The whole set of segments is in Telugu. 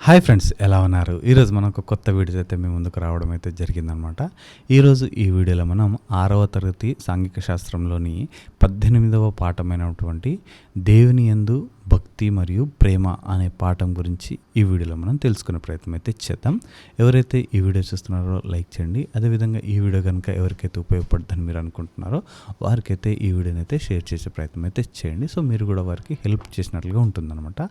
హాయ్ ఫ్రెండ్స్, ఎలా ఉన్నారు? ఈరోజు మనం ఒక కొత్త వీడియోస్ అయితే మీ ముందుకు రావడం అయితే జరిగిందనమాట. ఈరోజు ఈ వీడియోలో మనం 6వ తరగతి సాంఘిక శాస్త్రంలోని 18వ పాఠమైనటువంటి దేవుని యందు భక్తి మరియు ప్రేమ అనే పాఠం గురించి ఈ వీడియోలో మనం తెలుసుకునే ప్రయత్నం అయితే చేద్దాం. ఎవరైతే ఈ వీడియో చూస్తున్నారో లైక్ చేయండి. అదేవిధంగా ఈ వీడియో కనుక ఎవరికైతే ఉపయోగపడుతుందని మీరు అనుకుంటున్నారో వారికైతే ఈ వీడియోని అయితే షేర్ చేసే ప్రయత్నం అయితే చేయండి. సో మీరు కూడా వారికి హెల్ప్ చేసినట్లుగా ఉంటుందన్నమాట.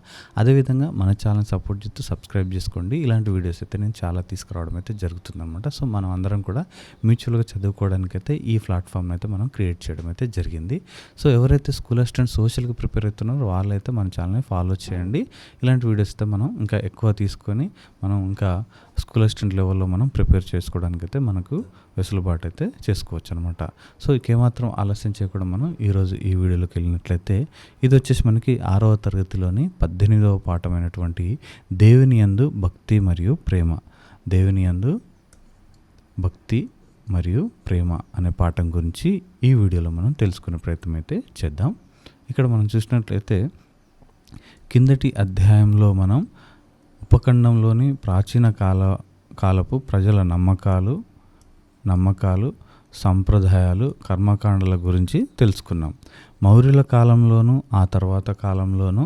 అదేవిధంగా మన ఛానల్ సపోర్ట్ చేస్తూ సబ్స్క్రైబ్ చేసుకోండి. ఇలాంటి వీడియోస్ అయితే నేను చాలా తీసుకురావడం అయితే జరుగుతుందన్నమాట. సో మనం అందరం కూడా మ్యూచువల్గా చదువుకోవడానికైతే ఈ ప్లాట్ఫామ్ అయితే మనం క్రియేట్ చేయడం అయితే జరిగింది. సో ఎవరైతే స్కూల్ అసిస్టెంట్ సోషల్కి ప్రిపేర్ అవుతున్నారో వాళ్ళైతే మన ఛానల్ని ఫాలో చేయండి. ఇలాంటి వీడియోస్ అయితే మనం ఇంకా ఎక్కువ తీసుకొని మనం ఇంకా స్కూల్ అసిస్టెంట్ లెవెల్లో మనం ప్రిపేర్ చేసుకోవడానికైతే మనకు వెసులుబాటు అయితే చేసుకోవచ్చు అనమాట. సో ఇంకేమాత్రం ఆలస్యం చేయకుండా మనం ఈరోజు ఈ వీడియోలోకి వెళ్ళినట్లయితే ఇది వచ్చేసి మనకి 6వ తరగతిలోని 18వ పాఠమైనటువంటి దేవుని యందు భక్తి మరియు ప్రేమ. దేవుని యందు భక్తి మరియు ప్రేమ అనే పాఠం గురించి ఈ వీడియోలో మనం తెలుసుకునే ప్రయత్నం అయితే చేద్దాం. ఇక్కడ మనం చూసినట్లయితే కిందటి అధ్యాయంలో మనం ఉపఖండంలోని ప్రాచీన కాలపు ప్రజల నమ్మకాలు, సంప్రదాయాలు, కర్మకాండల గురించి తెలుసుకున్నాం. మౌర్యుల కాలంలోనూ ఆ తర్వాత కాలంలోనూ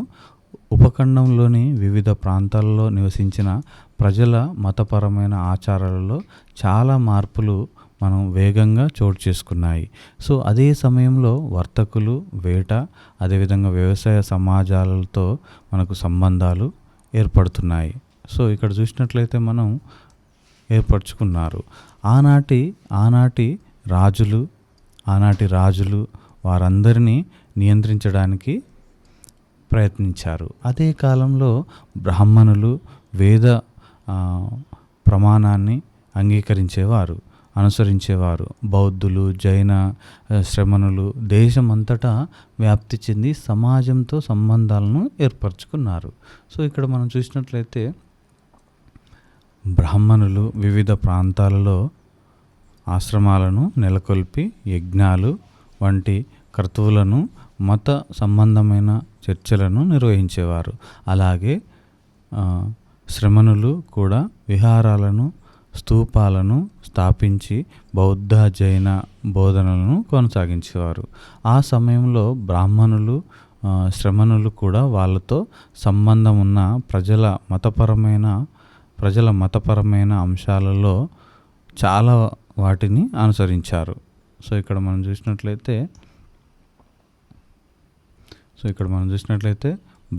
ఉపఖండంలోని వివిధ ప్రాంతాల్లో నివసించిన ప్రజల మతపరమైన ఆచారాలలో చాలా మార్పులు మనం వేగంగా చోటు చేసుకున్నాయి. సో అదే సమయంలో వర్తకులు, వేట, అదేవిధంగా వ్యవసాయ సమాజాలతో మనకు సంబంధాలు ఏర్పడుతున్నాయి. సో ఇక్కడ చూసినట్లయితే మనం ఏర్పరచుకున్నారు. ఆనాటి రాజులు వారందరినీ నియంత్రించడానికి ప్రయత్నించారు. అదే కాలంలో బ్రాహ్మణులు వేద ప్రమాణాన్ని అనుసరించేవారు. బౌద్ధులు, జైన శ్రమణులు దేశమంతటా వ్యాప్తి చెంది సమాజంతో సంబంధాలను ఏర్పరచుకున్నారు. సో ఇక్కడ మనం చూసినట్లయితే బ్రాహ్మణులు వివిధ ప్రాంతాలలో ఆశ్రమాలను నెలకొల్పి యజ్ఞాలు వంటి క్రతువులను, మత సంబంధమైన చర్చలను నిర్వహించేవారు. అలాగే శ్రమణులు కూడా విహారాలను, స్తూపాలను స్థాపించి బౌద్ధ, జైన బోధనలను కొనసాగించేవారు. ఆ సమయంలో బ్రాహ్మణులు, శ్రమణులు కూడా వాళ్ళతో సంబంధం ఉన్న ప్రజల మతపరమైన అంశాలలో చాలా వాటిని అనుసరించారు. సో ఇక్కడ మనం చూసినట్లయితే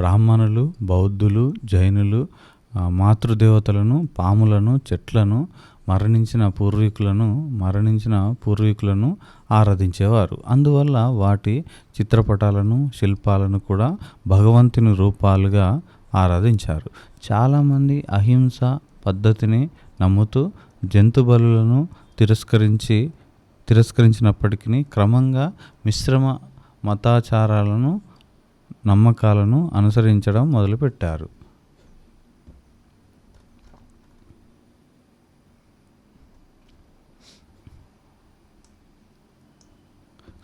బ్రాహ్మణులు, బౌద్ధులు, జైనులు మాతృదేవతలను, పాములను, చెట్లను, మరణించిన పూర్వీకులను ఆరాధించేవారు. అందువల్ల వాటి చిత్రపటాలను, శిల్పాలను కూడా భగవంతుని రూపాలుగా ఆరాధించారు. చాలామంది అహింస పద్ధతిని నమ్ముతూ జంతు బలులను తిరస్కరించినప్పటికీ క్రమంగా మిశ్రమ మతాచారాలను, నమ్మకాలను అనుసరించడం మొదలుపెట్టారు.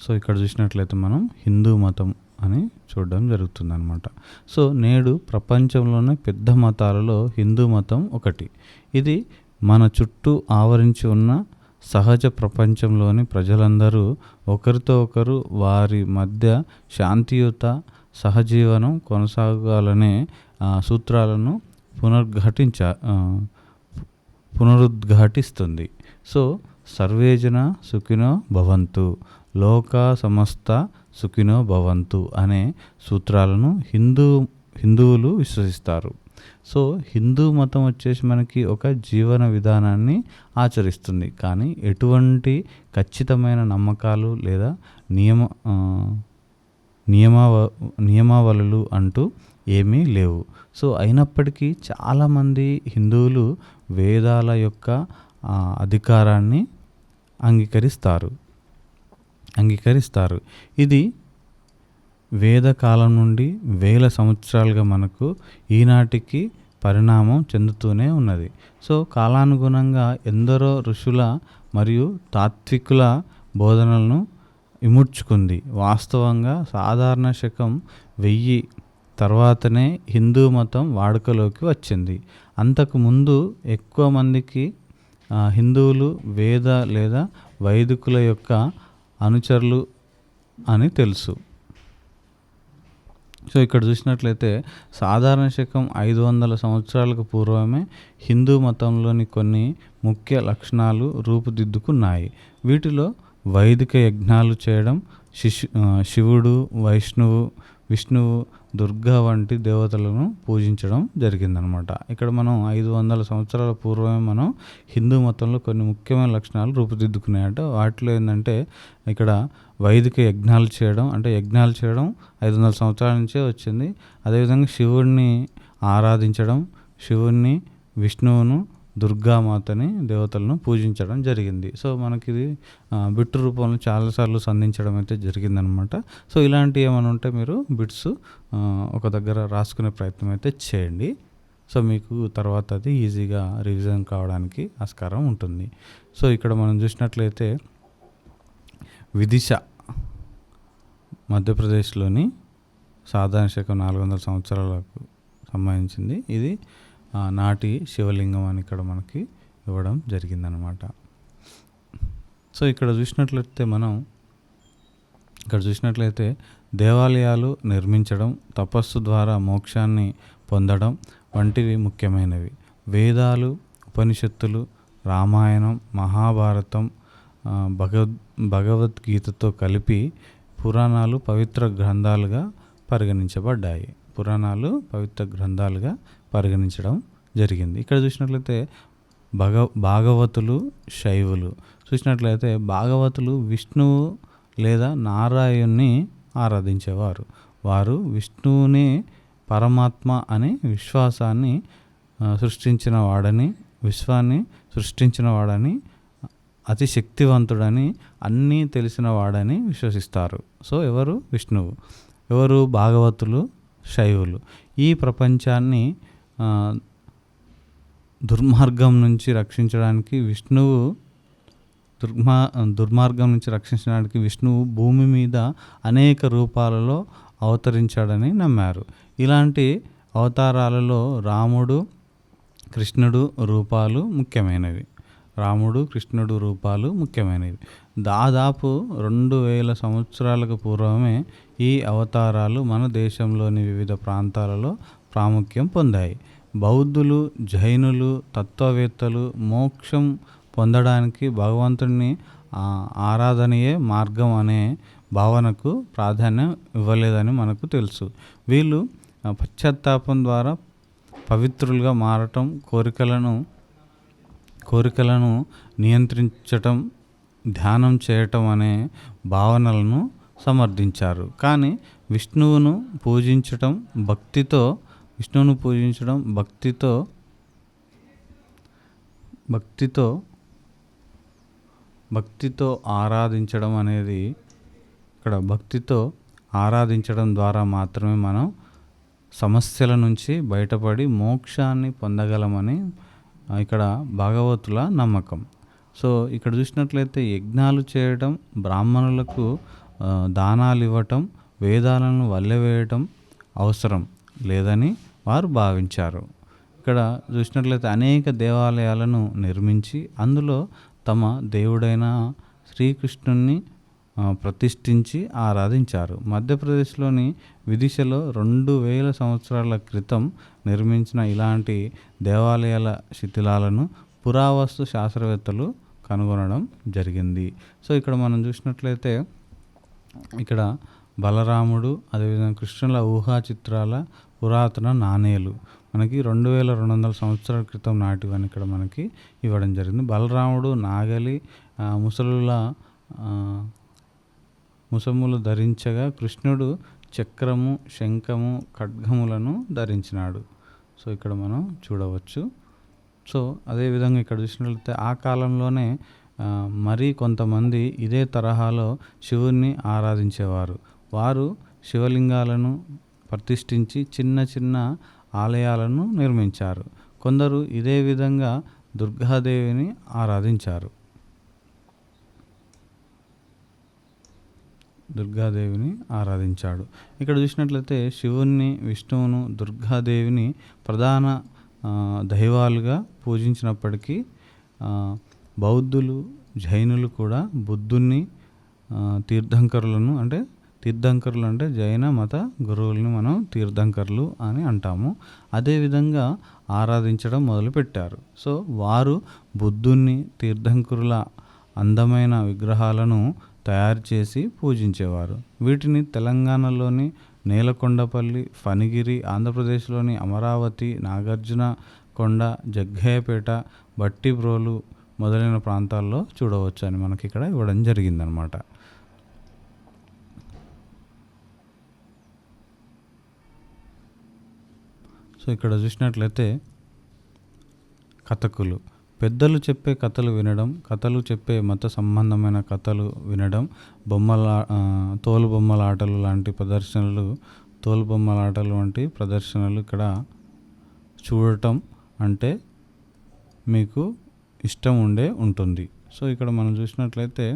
సో ఇక్కడ చూసినట్లయితే మనం హిందూ మతం అని చూడడం జరుగుతుందన్నమాట. సో నేడు ప్రపంచంలోనే పెద్ద మతాలలో హిందూ మతం ఒకటి. ఇది మన చుట్టూ ఆవరించి ఉన్న సహజ ప్రపంచంలోని ప్రజలందరూ ఒకరితో ఒకరు వారి మధ్య శాంతియుత సహజీవనం కొనసాగాలనే సూత్రాలను పునరుద్ఘాటిస్తుంది. సో సర్వేజన సుఖినో భవంతు, లోకా సమస్త సుఖినో భవంతు అనే సూత్రాలను హిందువులు విశ్వసిస్తారు. సో హిందూ మతం వచ్చేసి మనకి ఒక జీవన విధానాన్ని ఆచరిస్తుంది, కానీ ఎటువంటి ఖచ్చితమైన నమ్మకాలు లేదా నియమావళులు అంటూ ఏమీ లేవు. సో అయినప్పటికీ చాలామంది హిందువులు వేదాల యొక్క అధికారాన్ని అంగీకరిస్తారు. ఇది వేదకాలం నుండి వేల సంవత్సరాలుగా మనకు ఈనాటికి పరిణామం చెందుతూనే ఉన్నది. సో కాలానుగుణంగా ఎందరో ఋషుల మరియు తాత్వికుల బోధనలను ఇముడ్చుకుంది. వాస్తవంగా సాధారణ శకం 1000 తర్వాతనే హిందూ మతం వాడుకలోకి వచ్చింది. అంతకుముందు ఎక్కువ మందికి హిందువులు వేద లేదా వైదికుల యొక్క అనుచరులు అని తెలుసు. సో ఇక్కడ చూసినట్లయితే సాధారణ శకం 500 సంవత్సరాలకు పూర్వమే హిందూ మతంలోని కొన్ని ముఖ్య లక్షణాలు రూపుదిద్దుకున్నాయి. వీటిలో వైదిక యజ్ఞాలు చేయడం, శివుడు, విష్ణువు, దుర్గా వంటి దేవతలను పూజించడం జరిగిందనమాట. ఇక్కడ మనం 500 సంవత్సరాల పూర్వమే మనం హిందూ మతంలో కొన్ని ముఖ్యమైన లక్షణాలు రూపుదిద్దుకున్నాయంట. వాటిలో ఏంటంటే ఇక్కడ వైదిక యజ్ఞాలు చేయడం, అంటే యజ్ఞాలు చేయడం 500 సంవత్సరాల నుంచే వచ్చింది. అదేవిధంగా శివుడిని ఆరాధించడం, శివుణ్ణి, విష్ణువును, దుర్గామాతని దేవతలను పూజించడం జరిగింది. సో మనకి ఇది బిట్టు రూపంలో చాలాసార్లు సంధించడం అయితే జరిగిందనమాట. సో ఇలాంటివి ఏమైనా ఉంటే మీరు బిట్స్ ఒక దగ్గర రాసుకునే ప్రయత్నం అయితే చేయండి. సో మీకు తర్వాత అది ఈజీగా రివిజన్ కావడానికి ఆస్కారం ఉంటుంది. సో ఇక్కడ మనం చూసినట్లయితే విదిశ మధ్యప్రదేశ్లోని సాధారణ శకం 400 సంవత్సరాలకు సంబంధించింది. ఇది నాటి శివలింగం అని ఇక్కడ మనకి ఇవ్వడం జరిగిందనమాట. సో ఇక్కడ చూసినట్లయితే దేవాలయాలు నిర్మించడం, తపస్సు ద్వారా మోక్షాన్ని పొందడం వంటివి ముఖ్యమైనవి. వేదాలు, ఉపనిషత్తులు, రామాయణం, మహాభారతం, భగవద్గీతతో కలిపి పురాణాలు పవిత్ర గ్రంథాలుగా పరిగణించడం జరిగింది. ఇక్కడ చూసినట్లయితే భాగవతులు, శైవులు చూసినట్లయితే భాగవతులు విష్ణువు లేదా నారాయణ్ణి ఆరాధించేవారు. వారు విష్ణువుని పరమాత్మ అనే విశ్వాన్ని సృష్టించిన వాడని, అతి శక్తివంతుడని, అన్నీ తెలిసిన వాడని విశ్వసిస్తారు. సో ఎవరు? విష్ణువు. ఎవరు? భాగవతులు, శైవులు. ఈ ప్రపంచాన్ని దుర్మార్గం నుంచి రక్షించడానికి విష్ణువు భూమి మీద అనేక రూపాలలో అవతరించాడని నమ్మారు. ఇలాంటి అవతారాలలో రాముడు, కృష్ణుడు రూపాలు ముఖ్యమైనవి. దాదాపు 2000 సంవత్సరాలకు పూర్వమే ఈ అవతారాలు మన దేశంలోని వివిధ ప్రాంతాలలో ప్రాముఖ్యం పొందాయి. బౌద్ధులు, జైనులు, తత్వవేత్తలు మోక్షం పొందడానికి భగవంతుడిని ఆరాధనయే మార్గం అనే భావనకు ప్రాధాన్యం ఇవ్వలేదని మనకు తెలుసు. వీళ్ళు పశ్చాత్తాపం ద్వారా పవిత్రులుగా మారటం, కోరికలను నియంత్రించటం, ధ్యానం చేయటం అనే భావనలను సమర్థించారు. కానీ విష్ణువును పూజించటం భక్తితో ఆరాధించడం అనేది భక్తితో ఆరాధించడం ద్వారా మాత్రమే మనం సమస్యల నుంచి బయటపడి మోక్షాన్ని పొందగలమని ఇక్కడ భాగవతుల నమ్మకం. సో ఇక్కడ చూసినట్లయితే యజ్ఞాలు చేయడం, బ్రాహ్మణులకు దానాలు ఇవ్వటం, వేదాలను వల్లెవేయటం అవసరం లేదని వారు భావించారు. ఇక్కడ చూసినట్లయితే అనేక దేవాలయాలను నిర్మించి అందులో తమ దేవుడైన శ్రీకృష్ణుని ప్రతిష్ఠించి ఆరాధించారు. మధ్యప్రదేశ్లోని విదిశలో 2000 సంవత్సరాల క్రితం నిర్మించిన ఇలాంటి దేవాలయాల శిథిలాలను పురావస్తు శాస్త్రవేత్తలు కనుగొనడం జరిగింది. సో ఇక్కడ మనం చూసినట్లయితే ఇక్కడ బలరాముడు, అదేవిధంగా కృష్ణుల ఊహా చిత్రాల పురాతన నాణేలు మనకి 2200 సంవత్సరాల క్రితం నాటివని ఇక్కడ మనకి ఇవ్వడం జరిగింది. బలరాముడు నాగలి, ముసములు ధరించగా కృష్ణుడు చక్రము, శంఖము, ఖడ్గములను ధరించినాడు. సో ఇక్కడ మనం చూడవచ్చు. సో అదేవిధంగా ఇక్కడ చూసినట్లయితే ఆ కాలంలోనే మరి కొంతమంది ఇదే తరహాలో శివుణ్ణి ఆరాధించేవారు. వారు శివలింగాలను ప్రతిష్ఠించి చిన్న చిన్న ఆలయాలను నిర్మించారు. కొందరు ఇదే విధంగా దుర్గాదేవిని ఆరాధించారు. దుర్గాదేవిని ఆరాధించాడు. ఇక్కడ చూసినట్లయితే శివుణ్ణి, విష్ణువును, దుర్గాదేవిని ప్రధాన దైవాలుగా పూజించినప్పటికీ బౌద్ధులు, జైనులు కూడా బుద్ధుణ్ణి, తీర్థంకరులను అంటే జైన మత గురువుల్ని మనం తీర్థంకరులు అని అంటాము. అదేవిధంగా ఆరాధించడం మొదలుపెట్టారు. సో వారు బుద్ధుణ్ణి, తీర్థంకరుల అందమైన విగ్రహాలను తయారు చేసి పూజించేవారు. వీటిని తెలంగాణలోని నేలకొండపల్లి, ఫణిగిరి, ఆంధ్రప్రదేశ్లోని అమరావతి, నాగార్జున కొండ, జగ్గయ్యపేట, బట్టిప్రోలు మొదలైన ప్రాంతాల్లో చూడవచ్చు అని మనకి ఇక్కడ ఇవ్వడం జరిగిందనమాట. సో ఇక్కడ చూసినట్లయితే కథకులు, పెద్దలు చెప్పే కథలు వినడం, కథలు చెప్పే మత సంబంధమైన కథలు వినడం, తోలుబొమ్మలాటలు లాంటి ప్రదర్శనలు, తోలుబొమ్మలాటలు వంటి ప్రదర్శనలు ఇక్కడ చూడటం అంటే మీకు ఇష్టం ఉంటుంది. సో ఇక్కడ మనం చూసినట్లయితే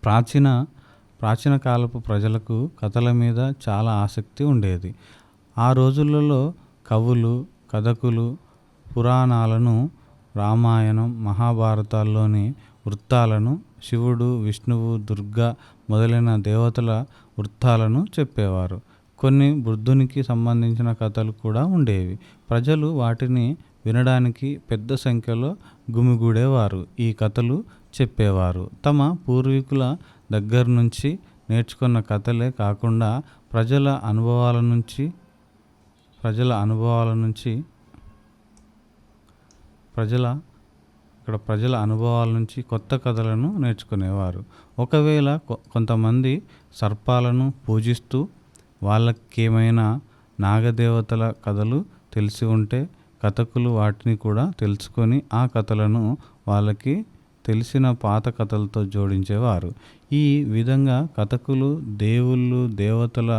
ప్రాచీన కాలపు ప్రజలకు కథల మీద చాలా ఆసక్తి ఉండేది. ఆ రోజులలో కవులు, కథకులు పురాణాలను, రామాయణం, మహాభారతాల్లోని వృత్తాలను, శివుడు, విష్ణువు, దుర్గా మొదలైన దేవతల వృత్తాలను చెప్పేవారు. కొన్ని బుద్ధునికి సంబంధించిన కథలు కూడా ఉండేవి. ప్రజలు వాటిని వినడానికి పెద్ద సంఖ్యలో గుమిగూడేవారు. ఈ కథలు చెప్పేవారు తమ పూర్వీకుల దగ్గర నుంచి నేర్చుకున్న కథలే కాకుండా ప్రజల అనుభవాల నుంచి కొత్త కథలను నేర్చుకునేవారు. ఒకవేళ కొంతమంది సర్పాలను పూజిస్తూ వాళ్ళకేమైనా నాగదేవతల కథలు తెలిసి ఉంటే కథకులు వాటిని కూడా తెలుసుకొని ఆ కథలను వాళ్ళకి తెలిసిన పాత కథలతో జోడించేవారు. ఈ విధంగా కథకులు దేవుళ్ళు, దేవతల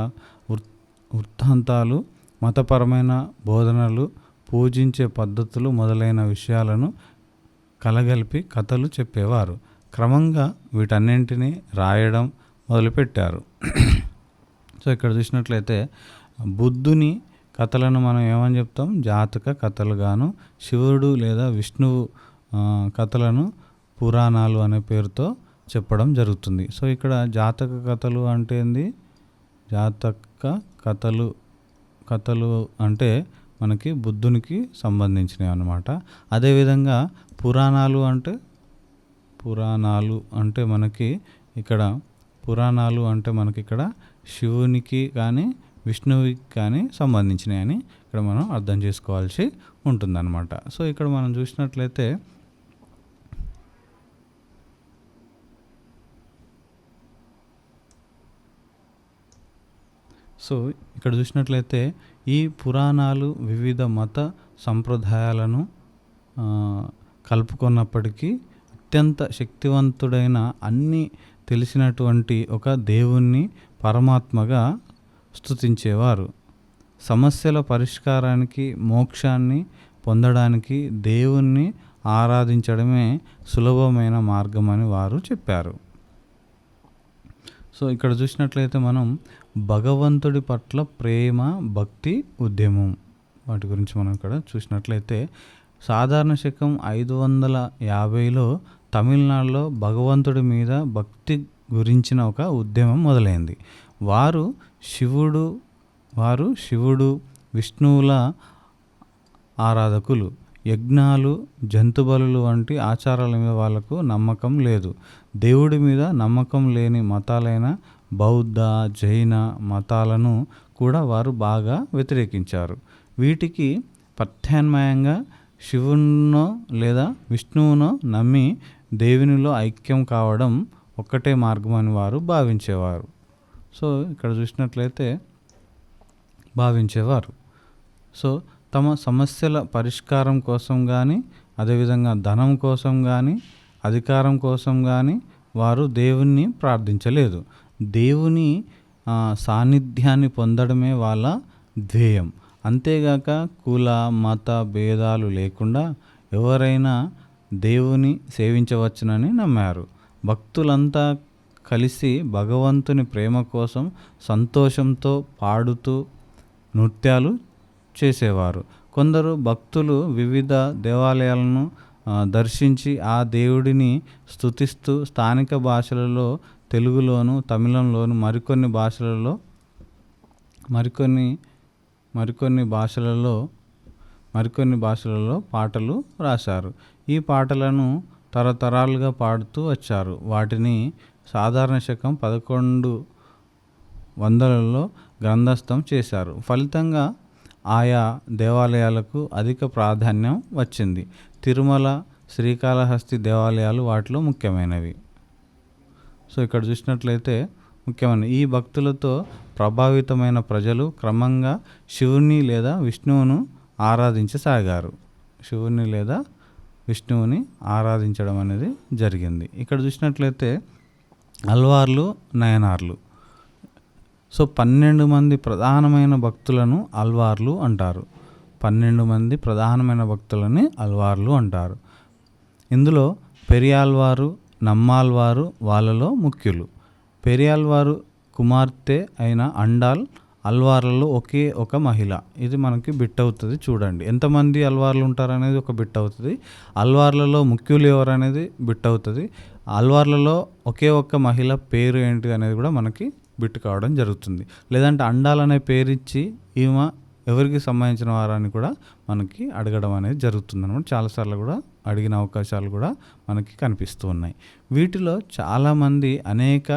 వృత్తాంతాలు, మతపరమైన బోధనలు, పూజించే పద్ధతులు మొదలైన విషయాలను కలగలిపి కథలు చెప్పేవారు. క్రమంగా వీటన్నింటినీ రాయడం మొదలుపెట్టారు. సో ఇక్కడ చూసినట్లయితే బుద్ధుని కథలను మనం ఏమని చెప్తాం? జాతక కథలుగాను, శివుడు లేదా విష్ణువు కథలను పురాణాలు అనే పేరుతో చెప్పడం జరుగుతుంది. సో ఇక్కడ జాతక కథలు అంటే ఏంది? జాతక కథలు అంటే మనకి బుద్ధునికి సంబంధించినవి అన్నమాట. అదేవిధంగా పురాణాలు అంటే మనకి ఇక్కడ శివునికి కానీ విష్ణువుకి కానీ సంబంధించినవి అని ఇక్కడ మనం అర్థం చేసుకోవాల్సి ఉంటుందన్నమాట. సో ఇక్కడ మనం చూసినట్లయితే ఈ పురాణాలు వివిధ మత సంప్రదాయాలను కలుపుకున్నప్పటికీ అత్యంత శక్తివంతుడైన, అన్నీ తెలిసినటువంటి ఒక దేవుణ్ణి పరమాత్మగా స్తుతించేవారు. సమస్యల పరిష్కారానికి, మోక్షాన్ని పొందడానికి దేవుణ్ణి ఆరాధించడమే సులభమైన మార్గమని వారు చెప్పారు. సో ఇక్కడ చూసినట్లయితే మనం భగవంతుడి పట్ల ప్రేమ, భక్తి, ఉద్యమం వాటి గురించి మనం ఇక్కడ చూసినట్లయితే సాధారణ శకం 550లో తమిళనాడులో భగవంతుడి మీద భక్తి గురించిన ఒక ఉద్యమం మొదలైంది. వారు శివుడు, విష్ణువుల ఆరాధకులు. యజ్ఞాలు, జంతుబలులు వంటి ఆచారాల మీద వాళ్ళకు నమ్మకం లేదు. దేవుడి మీద నమ్మకం లేని మతాలైన బౌద్ధ, జైన మతాలను కూడా వారు బాగా వ్యతిరేకించారు. వీటికి ప్రత్యామ్నాయంగా శివునో లేదా విష్ణువునో నమ్మి దేవునిలో ఐక్యం కావడం ఒక్కటే మార్గం అని వారు భావించేవారు. సో ఇక్కడ చూసినట్లయితే సో తమ సమస్యల పరిష్కారం కోసం కానీ, అదేవిధంగా ధనం కోసం కానీ, అధికారం కోసం కానీ వారు దేవుణ్ణి ప్రార్థించలేదు. దేవుని సాన్నిధ్యాన్ని పొందడమే వాళ్ళ ధ్యేయం. అంతేగాక కుల, మత భేదాలు లేకుండా ఎవరైనా దేవుని సేవించవచ్చునని నమ్మారు. భక్తులంతా కలిసి భగవంతుని ప్రేమ కోసం సంతోషంతో పాడుతూ నృత్యాలు చేసేవారు. కొందరు భక్తులు వివిధ దేవాలయాలను దర్శించి ఆ దేవుడిని స్తుతిస్తూ స్థానిక భాషలలో తెలుగులోను, తమిళంలోను మరికొన్ని భాషలలో పాటలు రాశారు. ఈ పాటలను తరతరాలుగా పాడుతూ వచ్చారు. వాటిని సాధారణ శకం 1100లలో గ్రంథస్థం చేశారు. ఫలితంగా ఆయా దేవాలయాలకు అధిక ప్రాధాన్యం వచ్చింది. తిరుమల, శ్రీకాళహస్తి దేవాలయాలు వాటిలో ముఖ్యమైనవి. సో ఇక్కడ చూసినట్లయితే ముఖ్యమైన ఈ భక్తులతో ప్రభావితమైన ప్రజలు క్రమంగా శివుని లేదా విష్ణువును ఆరాధించసాగారు. శివుని లేదా విష్ణువుని ఆరాధించడం అనేది జరిగింది. ఇక్కడ చూసినట్లయితే అల్వార్లు, నయనార్లు. సో 12 మంది ప్రధానమైన భక్తులను అల్వార్లు అంటారు. 12 మంది ప్రధానమైన భక్తులని అల్వార్లు అంటారు. ఇందులో పెరియాల్వారు, నమ్మాల్వారు వాళ్ళలో ముఖ్యులు. పెరియాల్వారు కుమార్తె అయిన అండాల్ అల్వార్లలో ఒకే ఒక మహిళ. ఇది మనకి బిట్ అవుతుంది. చూడండి ఎంతమంది అల్వార్లు ఉంటారనేది ఒక బిట్ అవుతుంది. అల్వార్లలో ముఖ్యులు ఎవరు అనేది బిట్ అవుతుంది. అల్వార్లలో ఒకే ఒక్క మహిళ పేరు ఏంటి అనేది కూడా మనకి బిట్ కావడం జరుగుతుంది. లేదంటే అండాల్ అనే పేరు ఇచ్చి ఈమె ఎవరికి సంబంధించిన వారని కూడా మనకి అడగడం అనేది జరుగుతుంది అనమాట. చాలాసార్లు కూడా అడిగిన అవకాశాలు కూడా మనకి కనిపిస్తూ ఉన్నాయి. వీటిలో చాలామంది అనేక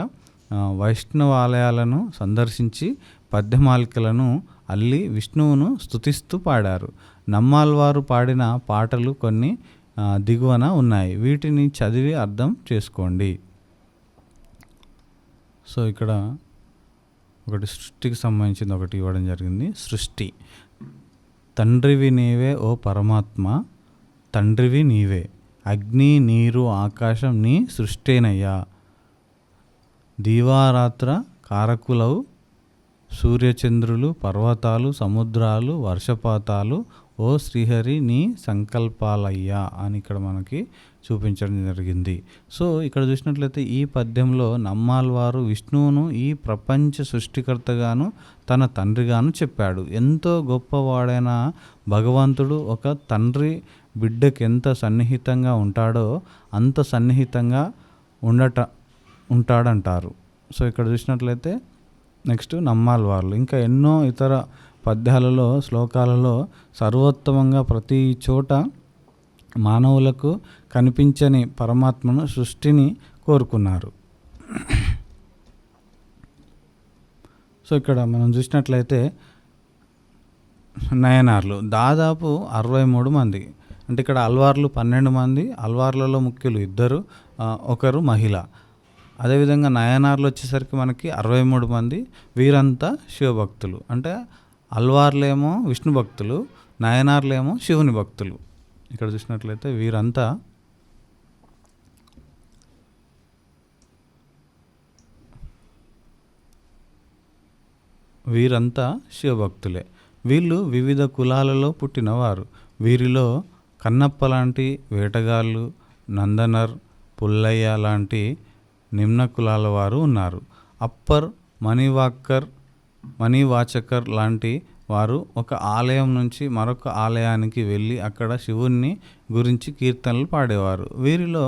వైష్ణవాలయాలను సందర్శించి పద్యమాలికలను అల్లి విష్ణువును స్తుతిస్తూ పాడారు. నమ్మాల్వారు పాడిన పాటలు కొన్ని దిగువన ఉన్నాయి. వీటిని చదివి అర్థం చేసుకోండి. సో ఇక్కడ ఒకటి సృష్టికి సంబంధించింది ఒకటి ఇవ్వడం జరిగింది. సృష్టి. తండ్రివి నీవే ఓ పరమాత్మ, తండ్రివి నీవే, అగ్ని, నీరు, ఆకాశం నీ సృష్టేనయ్యా, దీవారాత్ర కారకులవు సూర్యచంద్రులు, పర్వతాలు, సముద్రాలు, వర్షపాతాలు ఓ శ్రీహరి నీ సంకల్పాలయ్యా అని ఇక్కడ మనకి చూపించడం జరిగింది. సో ఇక్కడ చూసినట్లయితే ఈ పద్యంలో నమ్మాల్వారు విష్ణువును ఈ ప్రపంచ సృష్టికర్తగాను తన తండ్రిగాను చెప్పాడు. ఎంతో గొప్పవాడైన భగవంతుడు ఒక తండ్రి బిడ్డకి ఎంత సన్నిహితంగా ఉంటాడో అంత సన్నిహితంగా ఉంటాడంటారు. సో ఇక్కడ చూసినట్లయితే నెక్స్ట్ నమ్మాల్వార్లు ఇంకా ఎన్నో ఇతర పద్యాలలో, శ్లోకాలలో సర్వోత్తమంగా ప్రతి చోట మానవులకు కనిపించని పరమాత్మను, సృష్టిని కోరుకున్నారు. సో ఇక్కడ మనం చూసినట్లయితే నయనార్లు దాదాపు 63 మంది. అంటే ఇక్కడ అల్వార్లు 12 మంది, అల్వార్లలో ముఖ్యులు 2, ఒకరు మహిళ. అదేవిధంగా నయనార్లు వచ్చేసరికి మనకి 63 మంది. వీరంతా శివభక్తులు. అంటే అల్వార్లేమో విష్ణు భక్తులు, నయనార్లేమో శివుని భక్తులు. ఇక్కడ చూసినట్లయితే వీరంతా శివభక్తులే. వీళ్ళు వివిధ కులాలలో పుట్టినవారు. వీరిలో కన్నప్ప లాంటి వేటగాళ్ళు, నందనర్, పుల్లయ్య లాంటి నిమ్న కులాల వారు ఉన్నారు. అప్పర్, మణివాచకర్ లాంటి వారు ఒక ఆలయం నుంచి మరొక ఆలయానికి వెళ్ళి అక్కడ శివుణ్ణి గురించి కీర్తనలు పాడేవారు. వీరిలో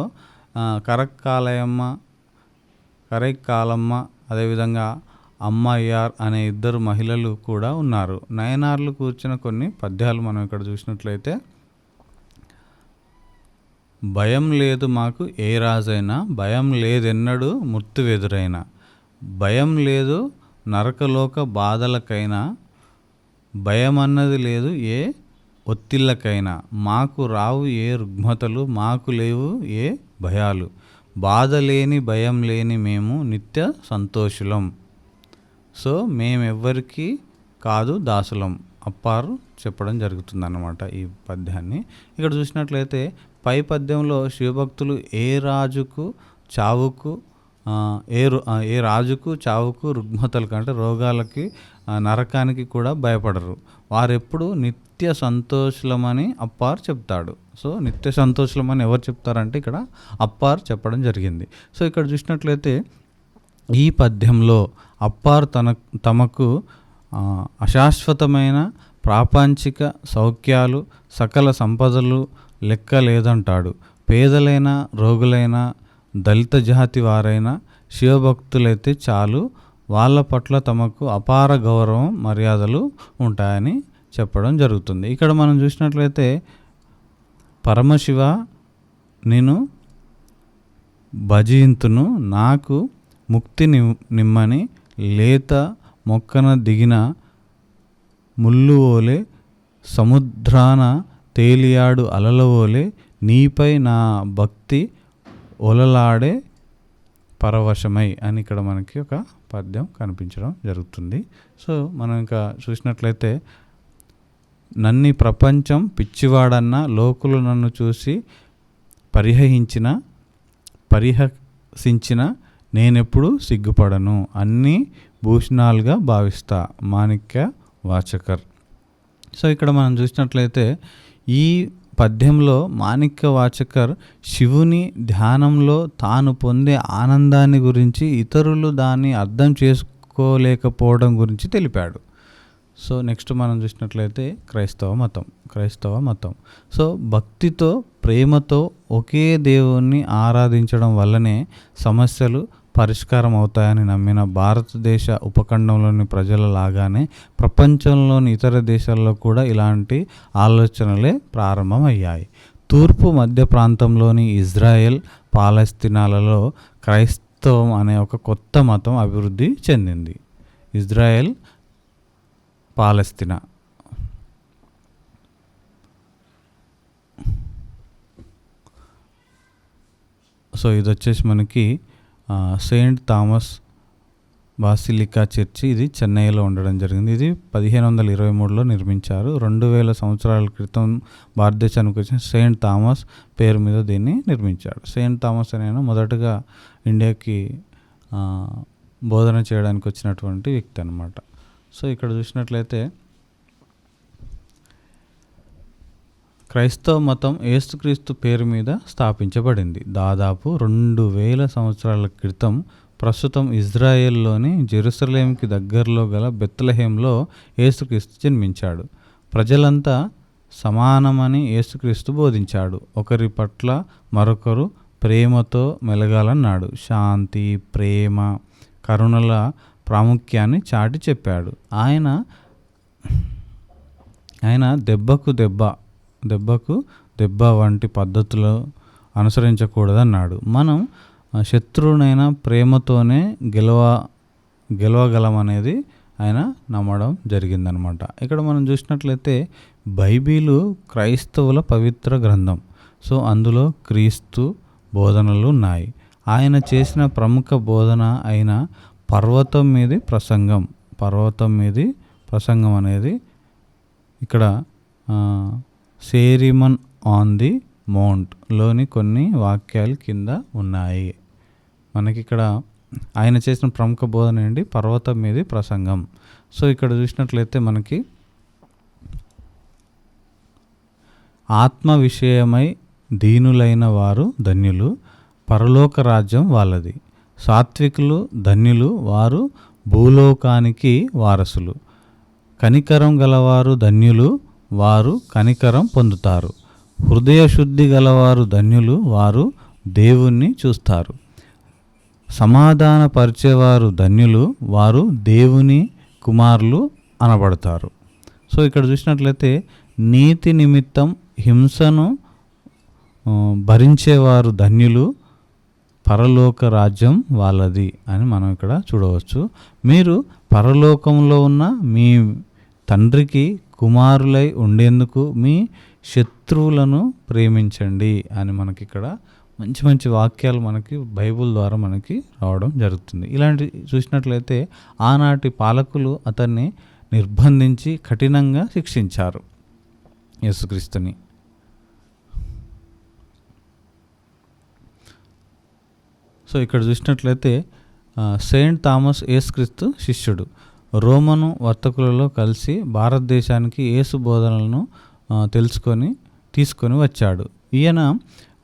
కరైకాలమ్మ అదేవిధంగా అమ్మయ్యార్ అనే 2 మహిళలు కూడా ఉన్నారు. నయనార్లు కూర్చున్న కొన్ని పద్యాలు మనం ఇక్కడ చూసినట్లయితే భయం లేదు మాకు ఏ రాజైనా, భయం లేదెన్నడు మృత్యువెదురైనా, భయం లేదు నరకలోక బాధలకైనా, భయమన్నది లేదు ఏ ఒత్తిళ్ళకైనా, మాకు రావు ఏ రుగ్మతలు, మాకు లేవు ఏ భయాలు, బాధ లేని భయం లేని మేము నిత్య సంతోషులం. సో మేమెవ్వరికి కాదు దాసులం అప్పారు చెప్పడం జరుగుతుందన్నమాట ఈ పద్యాన్ని. ఇక్కడ చూసినట్లయితే పై పద్యంలో శివభక్తులు ఏ రాజుకు చావుకు రుగ్మతలకు అంటే రోగాలకి నరకానికి కూడా భయపడరు. వారెప్పుడు నిత్య సంతోషులమని అప్పార్ చెప్తాడు. సో నిత్య సంతోషులమని ఎవరు చెప్తారంటే ఇక్కడ అప్పార్ చెప్పడం జరిగింది. సో ఇక్కడ చూసినట్లయితే ఈ పద్యంలో అప్పార్ తమకు అశాశ్వతమైన ప్రాపంచిక సౌఖ్యాలు, సకల సంపదలు లెక్క లేదంటాడు. పేదలైన, రోగులైన, దళిత జాతి వారైన శివభక్తులైతే చాలు, వాళ్ళ పట్ల తమకు అపార గౌరవం, మర్యాదలు ఉంటాయని చెప్పడం జరుగుతుంది. ఇక్కడ మనం చూసినట్లయితే పరమశివ నేను భజింతును, నాకు ముక్తి నిమ్మని, లేత మొక్కన దిగిన ముళ్ళు ఓలే, సముద్రాన తేలియాడు అలల ఓలే, నీపై నా భక్తి ఒలలాడే పరవశమై అని ఇక్కడ మనకి ఒక పద్యం కనిపించడం జరుగుతుంది. సో మనం ఇంకా చూసినట్లయితే నన్ని ప్రపంచం పిచ్చివాడన్న, లోకులు నన్ను చూసి పరిహసించిన నేనెప్పుడు సిగ్గుపడను, అన్నీ భూషణాలుగా భావిస్తా. మాణిక్య వాచకర్. సో ఇక్కడ మనం చూసినట్లయితే ఈ పద్యంలో మాణిక్య వాచకర్ శివుని ధ్యానంలో తాను పొందే ఆనందాన్ని గురించి, ఇతరులు దాన్ని అర్థం చేసుకోలేకపోవడం గురించి తెలిపాడు. సో నెక్స్ట్ మనం చూసినట్లయితే క్రైస్తవ మతం. సో భక్తితో, ప్రేమతో ఒకే దేవుణ్ణి ఆరాధించడం వల్లనే సమస్యలు పరిష్కారం అవుతాయని నమ్మిన భారతదేశ ఉపఖండంలోని ప్రజల లాగానే ప్రపంచంలోని ఇతర దేశాల్లో కూడా ఇలాంటి ఆలోచనలే ప్రారంభమయ్యాయి. తూర్పు మధ్య ప్రాంతంలోని ఇజ్రాయెల్, పాలస్తీనాలలో క్రైస్తవం అనే ఒక కొత్త మతం అభివృద్ధి చెందింది. ఇజ్రాయెల్, పాలస్తీనా. సో ఇది వచ్చేసి మనకి సెయింట్ థామస్ బాసిలికా చర్చి, ఇది చెన్నైలో ఉండడం జరిగింది. ఇది 1523లో నిర్మించారు. 2000 సంవత్సరాల క్రితం భారతదేశానికి వచ్చిన సెయింట్ థామస్ పేరు మీద దీన్ని నిర్మించాడు. సెయింట్ థామస్ అనే మొదటగా ఇండియాకి బోధన చేయడానికి వచ్చినటువంటి వ్యక్తి అన్నమాట. సో ఇక్కడ చూసినట్లయితే క్రైస్తవ మతం యేసుక్రీస్తు పేరు మీద స్థాపించబడింది. దాదాపు 2000 సంవత్సరాల క్రితం ప్రస్తుతం ఇజ్రాయెల్లోని జెరూసలేంకి దగ్గరలో గల బెత్లెహేంలో యేసుక్రీస్తు జన్మించాడు. ప్రజలంతా సమానమని యేసుక్రీస్తు బోధించాడు. ఒకరి పట్ల మరొకరు ప్రేమతో మెలగాలన్నాడు. శాంతి, ప్రేమ, కరుణల ప్రాముఖ్యాన్ని చాటి చెప్పాడు. ఆయన దెబ్బకు దెబ్బ వంటి పద్ధతులు అనుసరించకూడదన్నాడు. మనం శత్రువునైనా ప్రేమతోనే గెలవగలమనేది ఆయన నమ్మడం జరిగిందనమాట. ఇక్కడ మనం చూసినట్లయితే బైబిలు క్రైస్తవుల పవిత్ర గ్రంథం. సో అందులో క్రీస్తు బోధనలు ఉన్నాయి. ఆయన చేసిన ప్రముఖ బోధన అయిన పర్వతం మీది ప్రసంగం అనేది ఇక్కడ సేరిమన్ ఆన్ ది మౌంట్ లోని కొన్ని వాక్యాలు కింద ఉన్నాయి. మనకి ఇక్కడ ఆయన చేసిన ప్రముఖ బోధన ఏంటి? పర్వతం మీది ప్రసంగం. సో ఇక్కడ చూసినట్లయితే మనకి ఆత్మ విషయమై దీనులైన వారు ధన్యులు, పరలోక రాజ్యం వాళ్ళది. సాత్వికులు ధన్యులు, వారు భూలోకానికి వారసులు. కనికరం గలవారు ధన్యులు, వారు కనికరం పొందుతారు. హృదయ శుద్ధి గలవారు ధన్యులు, వారు దేవుణ్ణి చూస్తారు. సమాధానపరిచేవారు ధన్యులు, వారు దేవుని కుమారులు అనబడతారు. సో ఇక్కడ చూసినట్లయితే నీతి నిమిత్తం హింసను భరించేవారు ధన్యులు, పరలోక రాజ్యం వాళ్ళది అని మనం ఇక్కడ చూడవచ్చు. మీరు పరలోకంలో ఉన్న మీ తండ్రికి కుమారులై ఉండేందుకు మీ శత్రువులను ప్రేమించండి అని మనకి ఇక్కడ మంచి మంచి వాక్యాలు మనకి బైబిల్ ద్వారా మనకి రావడం జరుగుతుంది. ఇలాంటి చూసినట్లయితే ఆనాటి పాలకులు అతన్ని నిర్బంధించి కఠినంగా శిక్షించారు యేసుక్రీస్తుని. సో ఇక్కడ చూసినట్లయితే సెయింట్ థామస్ యేసుక్రీస్తు శిష్యుడు. రోమను వర్తకులలో కలిసి భారతదేశానికి యేసు బోధనలను తీసుకొని వచ్చాడు. ఈయన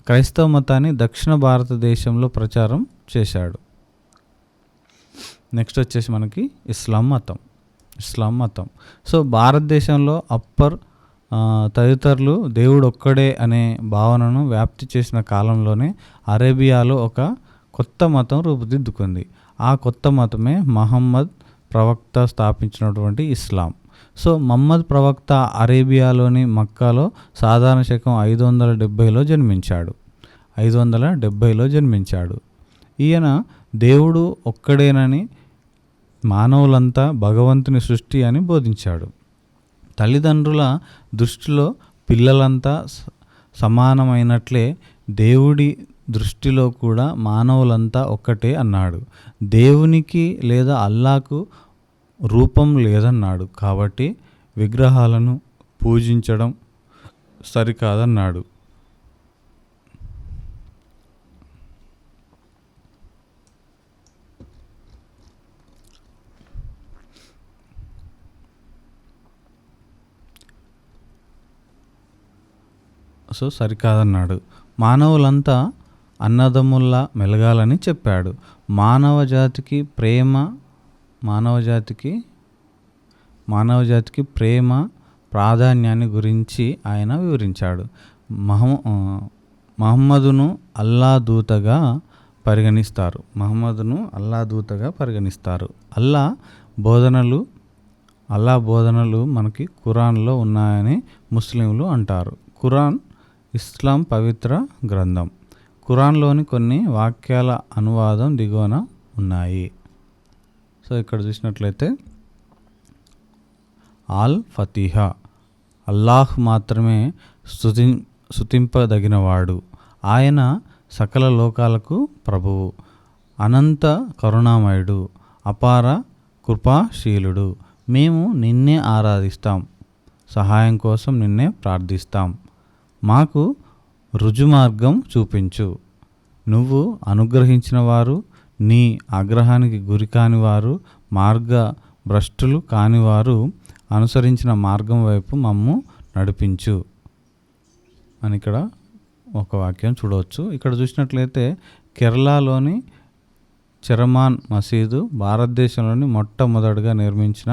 క్రైస్తవ మతాన్ని దక్షిణ భారతదేశంలో ప్రచారం చేశాడు. నెక్స్ట్ వచ్చేసి మనకి ఇస్లాం మతం. సో భారతదేశంలో అక్బర్ తదితరులు దేవుడు ఒక్కడే అనే భావనను వ్యాప్తి చేసిన కాలంలోనే అరేబియాలో ఒక కొత్త మతం రూపుదిద్దుకుంది. ఆ కొత్త మతమే మహమ్మద్ ప్రవక్త స్థాపించినటువంటి ఇస్లాం. సో మహమ్మద్ ప్రవక్త అరేబియాలోని మక్కాలో సాధారణ శకం 570లో జన్మించాడు. ఈయన దేవుడు ఒక్కడేనని, మానవులంతా భగవంతుని సృష్టి అని బోధించాడు. తల్లిదండ్రుల దృష్టిలో పిల్లలంతా సమానమైనట్లే దేవుడి దృష్టిలో కూడా మానవులంతా ఒక్కటే అన్నాడు. దేవునికి లేదా అల్లాకు రూపం లేదన్నాడు. కాబట్టి విగ్రహాలను పూజించడం సరికాదన్నాడు. మానవులంతా అన్నదమ్ముల్లా మెలగాలని చెప్పాడు. మానవజాతికి ప్రేమ ప్రాధాన్యాన్ని గురించి ఆయన వివరించాడు. మహమ్మదును అల్లా దూతగా పరిగణిస్తారు. అల్లా బోధనలు మనకి ఖురాన్లో ఉన్నాయని ముస్లింలు అంటారు. ఖురాన్ ఇస్లాం పవిత్ర గ్రంథం. ఖురాన్లోని కొన్ని వాక్యాల అనువాదం దిగువన ఉన్నాయి. సో ఇక్కడ చూసినట్లయితే ఆల్ ఫతీహా, అల్లాహ్ మాత్రమే స్తుతింపదగినవాడు. ఆయన సకల లోకాలకు ప్రభువు, అనంత కరుణామయుడు, అపార కృపాశీలుడు. మేము నిన్నే ఆరాధిస్తాం, సహాయం కోసం నిన్నే ప్రార్థిస్తాం. మాకు రుజుమార్గం చూపించు. నువ్వు అనుగ్రహించిన వారు, నీ ఆగ్రహానికి గురి కానివారు, మార్గభ్రష్టులు కానివారు అనుసరించిన మార్గం వైపు మమ్ము నడిపించు అని ఇక్కడ ఒక వాక్యం చూడవచ్చు. ఇక్కడ చూసినట్లయితే కేరళలోని చెరమాన్ మసీదు భారతదేశంలోని మొట్టమొదటిగా నిర్మించిన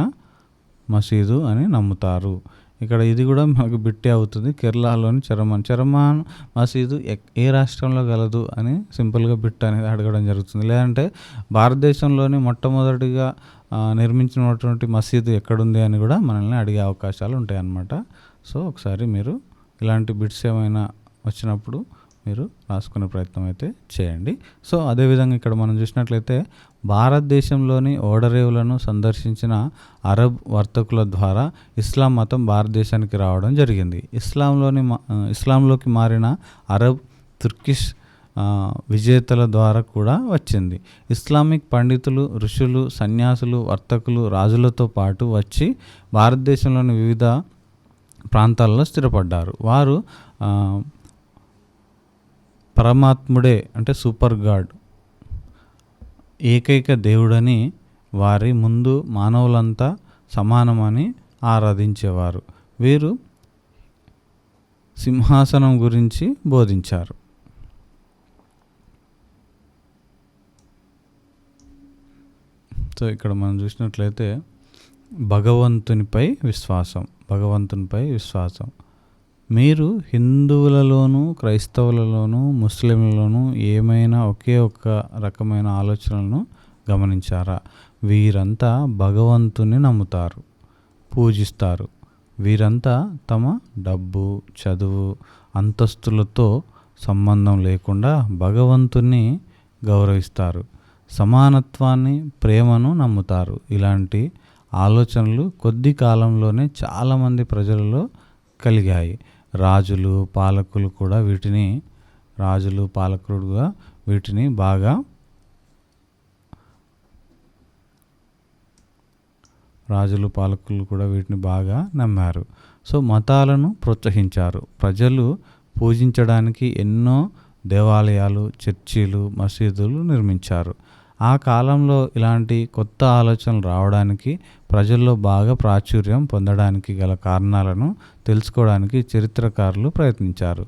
మసీదు అని నమ్ముతారు. ఇక్కడ ఇది కూడా మనకు బిట్టే అవుతుంది. కేరళలోని చెరమాన్ మసీదు ఏ రాష్ట్రంలో గలదు అని సింపుల్గా బిట్ అనేది అడగడం జరుగుతుంది. లేదంటే భారతదేశంలోని మొట్టమొదటిగా నిర్మించినటువంటి మసీదు ఎక్కడుంది అని కూడా మనల్ని అడిగే అవకాశాలు ఉంటాయి అన్నమాట. సో ఒకసారి మీరు ఇలాంటి బిట్స్ ఏమైనా వచ్చినప్పుడు మీరు రాసుకునే ప్రయత్నం అయితే చేయండి. సో అదేవిధంగా ఇక్కడ మనం చూసినట్లయితే భారతదేశంలోని ఓడరేవులను సందర్శించిన అరబ్ వర్తకుల ద్వారా ఇస్లాం మతం భారతదేశానికి రావడం జరిగింది. ఇస్లాంలోకి మారిన అరబ్, తుర్కిష్ విజేతల ద్వారా కూడా వచ్చింది. ఇస్లామిక్ పండితులు, ఋషులు, సన్యాసులు, వర్తకులు రాజులతో పాటు వచ్చి భారతదేశంలోని వివిధ ప్రాంతాల్లో స్థిరపడ్డారు. వారు పరమాత్ముడే అంటే సూపర్ గాడ్, ఏకైక దేవుడని, వారి ముందు మానవులంతా సమానమని ఆరాధించేవారు. వీరు సింహాసనం గురించి బోధించారు. సో ఇక్కడ మనం చూసినట్లయితే భగవంతునిపై విశ్వాసం. మీరు హిందువులలోనూ, క్రైస్తవులలోనూ, ముస్లింలలోనూ ఏమైనా ఒకే ఒక్క రకమైన ఆలోచనలను గమనించారా? వీరంతా భగవంతుని నమ్ముతారు, పూజిస్తారు. వీరంతా తమ డబ్బు, చదువు, అంతస్తులతో సంబంధం లేకుండా భగవంతుని గౌరవిస్తారు. సమానత్వాన్ని, ప్రేమను నమ్ముతారు. ఇలాంటి ఆలోచనలు కొద్ది కాలంలోనే చాలామంది ప్రజలలో కలిగాయి. రాజులు పాలకులు కూడా వీటిని బాగా నమ్మారు. సో మతాలను ప్రోత్సహించారు. ప్రజలు పూజించడానికి ఎన్నో దేవాలయాలు, చర్చిలు, మసీదులు నిర్మించారు. ఆ కాలంలో ఇలాంటి కొత్త ఆలోచనలు రావడానికి, ప్రజల్లో బాగా ప్రాచుర్యం పొందడానికి గల కారణాలను తెలుసుకోవడానికి చరిత్రకారులు ప్రయత్నించారు.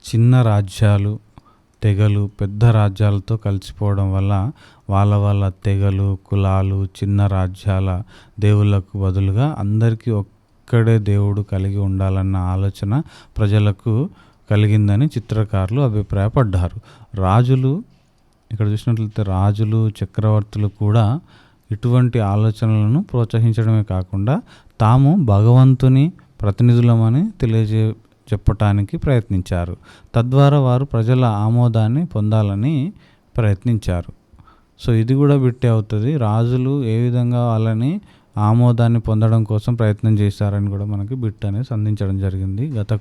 చిన్న రాజ్యాలు, తెగలు పెద్ద రాజ్యాలతో కలిసిపోవడం వల్ల వాళ్ళ తెగలు, కులాలు, చిన్న రాజ్యాల దేవుళ్ళకు బదులుగా అందరికీ ఒక్కడే దేవుడు కలిగి ఉండాలన్న ఆలోచన ప్రజలకు కలిగిందని చిత్రకారులు అభిప్రాయపడ్డారు. రాజులు, ఇక్కడ చూసినట్లయితే రాజులు, చక్రవర్తులు కూడా ఇటువంటి ఆలోచనలను ప్రోత్సహించడమే కాకుండా తాము భగవంతుని ప్రతినిధులమని చెప్పటానికి ప్రయత్నించారు. తద్వారా వారు ప్రజల ఆమోదాన్ని పొందాలని ప్రయత్నించారు. సో ఇది కూడా బిట్టే అవుతుంది. రాజులు ఏ విధంగా వాళ్ళని ఆమోదాన్ని పొందడం కోసం ప్రయత్నం చేశారని కూడా మనకి బిట్ అనేది అందించడం జరిగింది గత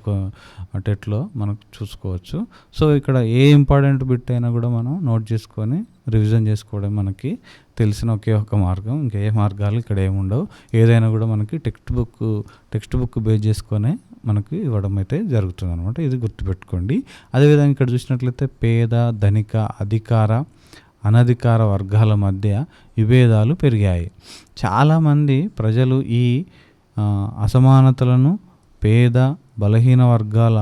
టెట్లో మనకు చూసుకోవచ్చు. సో ఇక్కడ ఏ ఇంపార్టెంట్ బిట్ అయినా కూడా మనం నోట్ చేసుకొని రివిజన్ చేసుకోవడం మనకి తెలిసిన ఒకే ఒక మార్గం. ఇంకా ఏ మార్గాలు ఇక్కడ ఏముండవు. ఏదైనా కూడా మనకి టెక్స్ట్ బుక్ బేస్ చేసుకొని మనకి ఇవ్వడం అయితే జరుగుతుంది అనమాట. ఇది గుర్తుపెట్టుకోండి. అదేవిధంగా ఇక్కడ చూసినట్లయితే పేద, ధనిక, అధికార, అనధికార వర్గాల మధ్య విభేదాలు పెరిగాయి. చాలామంది ప్రజలు ఈ అసమానతలను, పేద, బలహీన వర్గాల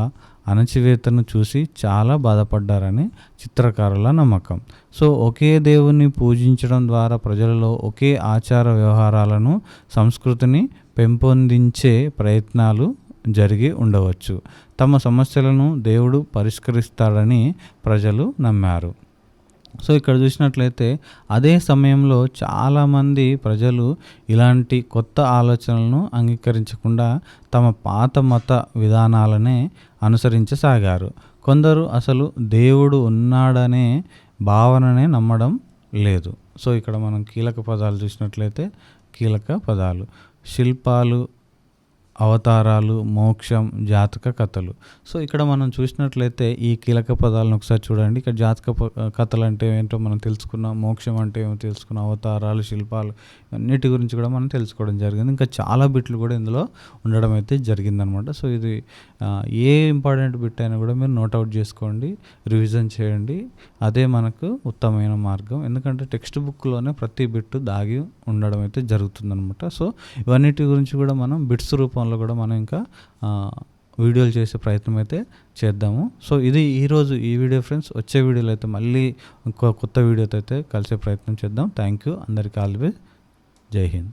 అణచివేతను చూసి చాలా బాధపడ్డారని చిత్రకారుల నమ్మకం. సో ఒకే దేవుణ్ణి పూజించడం ద్వారా ప్రజలలో ఒకే ఆచార వ్యవహారాలను, సంస్కృతిని పెంపొందించే ప్రయత్నాలు జరిగి ఉండవచ్చు. తమ సమస్యలను దేవుడు పరిష్కరిస్తాడని ప్రజలు నమ్మారు. సో ఇక్కడ చూసినట్లయితే అదే సమయంలో చాలామంది ప్రజలు ఇలాంటి కొత్త ఆలోచనలను అంగీకరించకుండా తమ పాత మత విధానాలనే అనుసరించసాగారు. కొందరు అసలు దేవుడు ఉన్నాడనే భావననే నమ్మడం లేదు. సో ఇక్కడ మనం కీలక పదాలు చూసినట్లయితే కీలక పదాలు శిల్పాలు, అవతారాలు, మోక్షం, జాతక కథలు. సో ఇక్కడ మనం చూసినట్లయితే ఈ కీలక పదాలను ఒకసారి చూడండి. ఇక్కడ జాతక కథలు అంటే ఏంటో మనం తెలుసుకున్నాం, మోక్షం అంటే ఏమో తెలుసుకున్నాం, అవతారాలు, శిల్పాలు, అన్నిటి గురించి కూడా మనం తెలుసుకోవడం జరిగింది. ఇంకా చాలా బిట్లు కూడా ఇందులో ఉండడం అయితే జరిగిందనమాట. సో ఇది ఏ ఇంపార్టెంట్ బిట్ అయినా కూడా మీరు నోట్అవుట్ చేసుకోండి, రివిజన్ చేయండి. అదే మనకు ఉత్తమమైన మార్గం. ఎందుకంటే టెక్స్ట్ బుక్లోనే ప్రతి బిట్టు దాగి ఉండడం అయితే జరుగుతుందనమాట. సో ఇవన్నిటి గురించి కూడా మనం బిట్స్ రూపంలో కూడా మనం ఇంకా వీడియోలు చేసే ప్రయత్నం అయితే చేద్దాము. సో ఇది ఈరోజు ఈ వీడియో ఫ్రెండ్స్. వచ్చే వీడియోలో అయితే మళ్ళీ ఇంకో కొత్త వీడియోతో అయితే కలిసే ప్రయత్నం చేద్దాం. Thank you. అందరికీ ఆల్వేస్ జై హింద్.